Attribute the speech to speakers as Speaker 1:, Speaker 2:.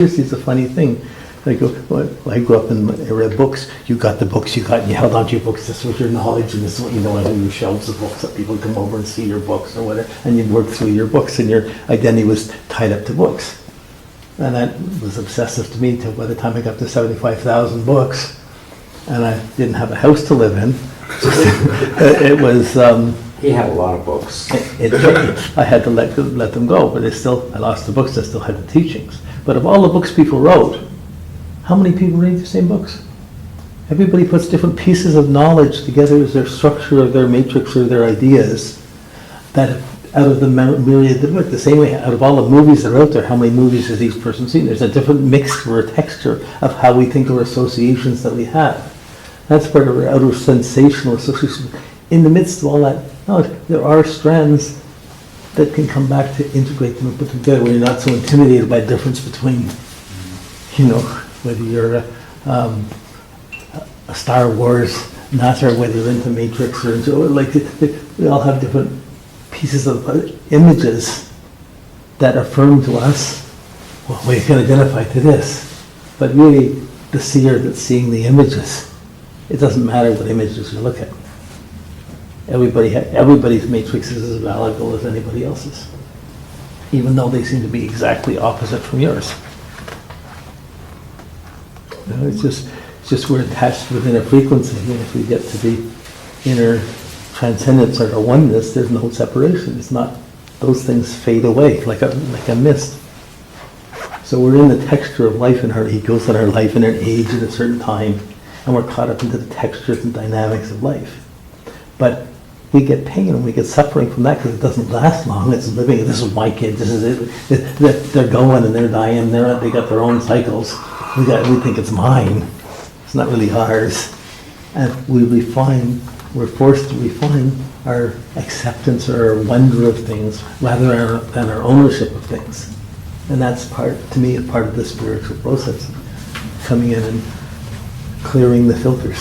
Speaker 1: It's a funny thing. I grew up and I read books. You got the books you got, and you held on to your books. This was your knowledge, and this is what you know. And your shelves of books that people come over and see your books or whatever, and you'd work through your books, and your identity was tied up to books. And that was obsessive to me till by the time I got to 75,000 books, and I didn't have a house to live in. It was.
Speaker 2: He had a lot of books.
Speaker 1: I had to let them go, but I lost the books. I still had the teachings. But of all the books people wrote, how many people read the same books? Everybody puts different pieces of knowledge together as their structure of their matrix or their ideas. That out of the myriad of books, the same way out of all the movies that are out there, how many movies has each person seen? There's a different mixture or texture of how we think of associations that we have. That's part of our outer sensational association. In the midst of all that knowledge, there are strands that can come back to integrate them and put them together where you're not so intimidated by the difference between, whether you're a Star Wars nut or whether you're into Matrix or into, we all have different pieces of images that affirm to us, well, we can identify to this. But really, the seer that's seeing the images, it doesn't matter what images you look at. Everybody's matrix is as valuable as anybody else's, even though they seem to be exactly opposite from yours. It's just we're attached within a frequency, and if we get to the inner transcendence or oneness, there's no separation. It's not; those things fade away like a mist. So we're in the texture of life in our egos and our life in an age at a certain time, and we're caught up into the textures and dynamics of life. But we get pain and we get suffering from that because it doesn't last long. It's living. This is my kid. This is it. They're going and they're dying. They got their own cycles. We think it's mine. It's not really ours. And we're forced to refine our acceptance or our wonder of things rather than our ownership of things. And that's part of the spiritual process, coming in and clearing the filters.